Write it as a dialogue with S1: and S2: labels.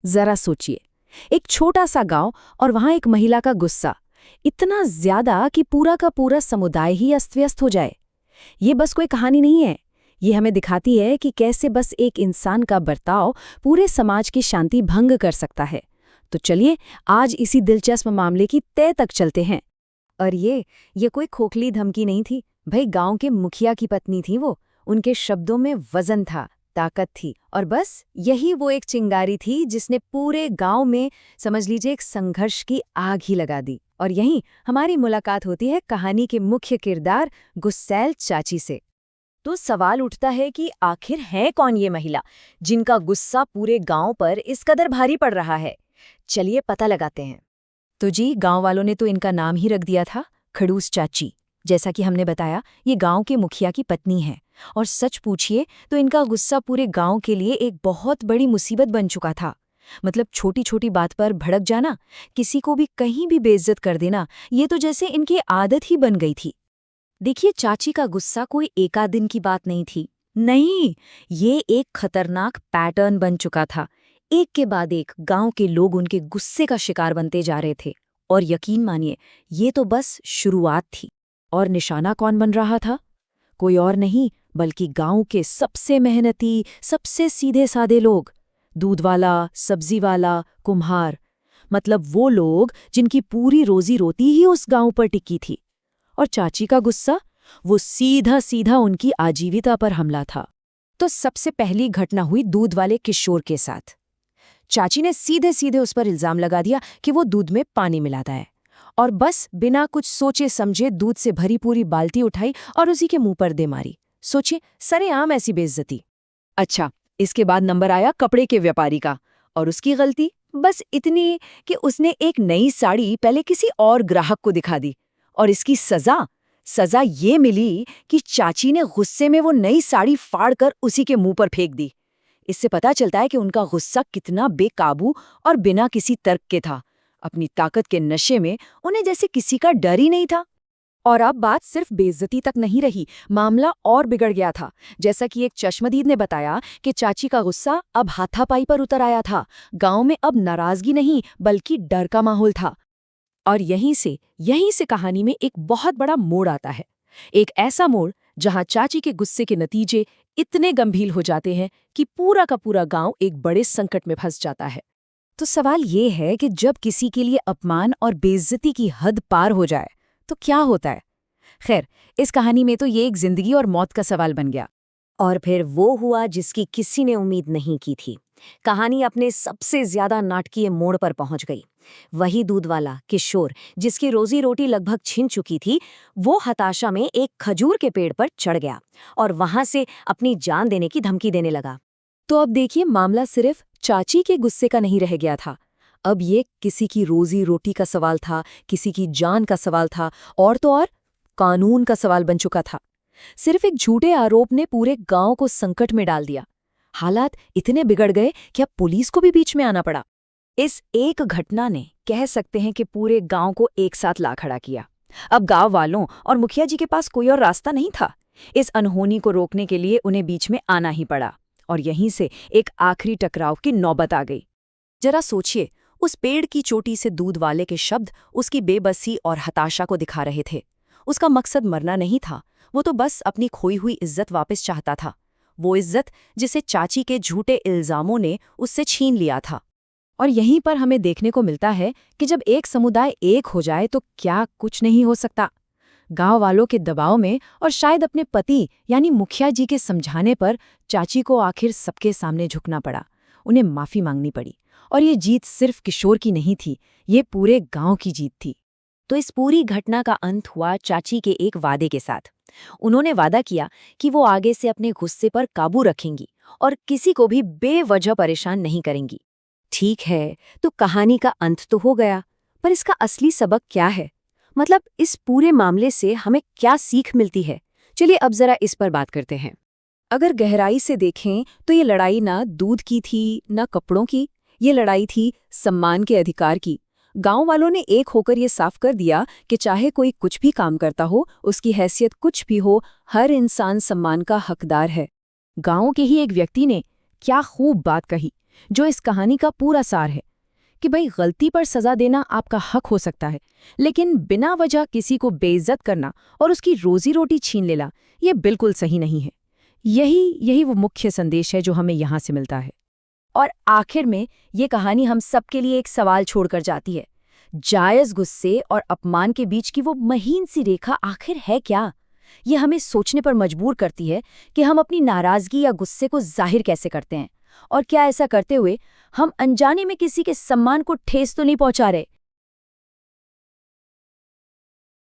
S1: जरा सोचिए, एक छोटा सा गांव और वहां एक महिला का गुस्सा इतना ज्यादा कि पूरा का पूरा समुदाय ही अस्त-व्यस्त हो जाए। ये बस कोई कहानी नहीं है, ये हमें दिखाती है कि कैसे बस एक इंसान का बर्ताव पूरे समाज की शांति भंग कर सकता है। तो चलिए आज इसी दिलचस्प मामले की तह तक चलते हैं। और ये कोई खोखली धमकी नहीं थी भाई, गांव के मुखिया की पत्नी थी वो। उनके शब्दों में वजन था, ताकत थी, और बस यही वो एक चिंगारी थी जिसने पूरे गांव में समझ लीजिए एक संघर्ष की आग ही लगा दी। और यहीं हमारी मुलाकात होती है कहानी के मुख्य किरदार गुस्सैल चाची से। तो सवाल उठता है कि आखिर है कौन ये महिला जिनका गुस्सा पूरे गांव पर इस कदर भारी पड़ रहा है। चलिए पता लगाते हैं। तो जी, गांव वालों ने तो इनका नाम ही रख दिया था, खड़ूस चाची। जैसा कि हमने बताया, ये गांव के मुखिया की पत्नी है, और सच पूछिए तो इनका गुस्सा पूरे गांव के लिए एक बहुत बड़ी मुसीबत बन चुका था। मतलब छोटी छोटी बात पर भड़क जाना, किसी को भी कहीं भी बेइज्जत कर देना, ये तो जैसे इनकी आदत ही बन गई थी। देखिए, चाची का गुस्सा कोई एकाध दिन की बात नहीं थी। नहीं, ये एक खतरनाक पैटर्न बन चुका था। एक के बाद एक गांव के लोग उनके गुस्से का शिकार बनते जा रहे थे। और यकीन मानिए, ये तो बस शुरुआत थी। और निशाना कौन बन रहा था? कोई और नहीं बल्कि गांव के सबसे मेहनती, सबसे सीधे साधे लोग। दूध वाला, सब्जी वाला, कुम्हार। मतलब वो लोग जिनकी पूरी रोजी रोटी ही उस गांव पर टिकी थी। और चाची का गुस्सा, वो सीधा सीधा उनकी आजीविका पर हमला था। तो सबसे पहली घटना हुई दूध वाले किशोर के साथ। चाची ने सीधे सीधे उस पर इल्जाम लगा दिया कि वो दूध में पानी मिलाता है, और बस बिना कुछ सोचे समझे दूध से भरी पूरी बाल्टी उठाई और उसी के मुंह पर दे मारी। सोचिए, सरेआम ऐसी बेइज्जती। अच्छा, इसके बाद नंबर आया कपड़े के व्यापारी का, और उसकी गलती बस इतनी कि उसने एक नई साड़ी पहले किसी और ग्राहक को दिखा दी। और इसकी सजा ये मिली कि चाची ने गुस्से में वो नई साड़ी फाड़कर उसी के मुंह पर फेंक दी। इससे पता चलता है कि उनका गुस्सा कितना बेकाबू और बिना किसी तर्क के था। अपनी ताकत के नशे में उन्हें जैसे किसी का डर ही नहीं था। और अब बात सिर्फ बेइज्जती तक नहीं रही, मामला और बिगड़ गया था। जैसा कि एक चश्मदीद ने बताया कि चाची का गुस्सा अब हाथापाई पर उतर आया था। गांव में अब नाराजगी नहीं बल्कि डर का माहौल था। और यहीं से कहानी में एक बहुत बड़ा मोड़ आता है। एक ऐसा मोड़ जहां चाची के गुस्से के नतीजे इतने गंभीर हो जाते हैं कि पूरा का पूरा गांव एक बड़े संकट में फंस जाता है। तो सवाल ये है कि जब किसी के लिए अपमान और बेइज्जती की हद पार हो जाए तो क्या होता है? खैर, इस कहानी में तो ये एक जिंदगी और मौत का सवाल बन गया। और फिर वो हुआ जिसकी किसी ने उम्मीद नहीं की थी। कहानी अपने सबसे ज्यादा नाटकीय मोड़ पर पहुंच गई। वही दूध वाला किशोर, जिसकी रोजी रोटी लगभग छिन चुकी थी, वो हताशा में एक खजूर के पेड़ पर चढ़ गया और वहां से अपनी जान देने की धमकी देने लगा। तो अब देखिए, मामला सिर्फ चाची के गुस्से का नहीं रह गया था। अब ये किसी की रोजी रोटी का सवाल था, किसी की जान का सवाल था, और तो और कानून का सवाल बन चुका था। सिर्फ एक झूठे आरोप ने पूरे गांव को संकट में डाल दिया। हालात इतने बिगड़ गए कि अब पुलिस को भी बीच में आना पड़ा। इस एक घटना ने, कह सकते हैं कि पूरे गांव को एक साथ ला खड़ा किया। अब गांव वालों और मुखिया जी के पास कोई और रास्ता नहीं था। इस अनहोनी को रोकने के लिए उन्हें बीच में आना ही पड़ा। और यहीं से एक आखिरी टकराव की नौबत आ गई। जरा सोचिए, उस पेड़ की चोटी से दूध वाले के शब्द उसकी बेबसी और हताशा को दिखा रहे थे। उसका मकसद मरना नहीं था, वो तो बस अपनी खोई हुई इज्जत वापस चाहता था। वो इज्जत जिसे चाची के झूठे इल्जामों ने उससे छीन लिया था। और यहीं पर हमें देखने को मिलता है कि जब एक समुदाय एक हो जाए तो क्या कुछ नहीं हो सकता। गांव वालों के दबाव में और शायद अपने पति यानी मुखिया जी के समझाने पर चाची को आखिर सबके सामने झुकना पड़ा। उन्हें माफी मांगनी पड़ी। और ये जीत सिर्फ किशोर की नहीं थी, ये पूरे गांव की जीत थी। तो इस पूरी घटना का अंत हुआ चाची के एक वादे के साथ। उन्होंने वादा किया कि वो आगे से अपने गुस्से पर काबू रखेंगी और किसी को भी बेवजह परेशान नहीं करेंगी। ठीक है, तो कहानी का अंत तो हो गया, पर इसका असली सबक क्या है? मतलब इस पूरे मामले से हमें क्या सीख मिलती है? चलिए अब जरा इस पर बात करते हैं। अगर गहराई से देखें तो ये लड़ाई ना दूध की थी, ना कपड़ों की। ये लड़ाई थी सम्मान के अधिकार की। गांव वालों ने एक होकर ये साफ कर दिया कि चाहे कोई कुछ भी काम करता हो, उसकी हैसियत कुछ भी हो, हर इंसान सम्मान का हकदार है। गांव के ही एक व्यक्ति ने क्या खूब बात कही जो इस कहानी का पूरा सार है कि भाई गलती पर सजा देना आपका हक हो सकता है, लेकिन बिना वजह किसी को बेइज्जत करना और उसकी रोजी रोटी छीन लेना ये बिल्कुल सही नहीं है। यही वो मुख्य संदेश है जो हमें यहाँ से मिलता है। और आखिर में ये कहानी हम सबके लिए एक सवाल छोड़कर जाती है। जायज़ गुस्से और अपमान के बीच की वो महीन सी रेखा आखिर है क्या? ये हमें सोचने पर मजबूर करती है कि हम अपनी नाराज़गी या गुस्से को जाहिर कैसे करते हैं, और क्या ऐसा करते हुए हम अनजाने में किसी के सम्मान को ठेस तो नहीं पहुंचा रहे।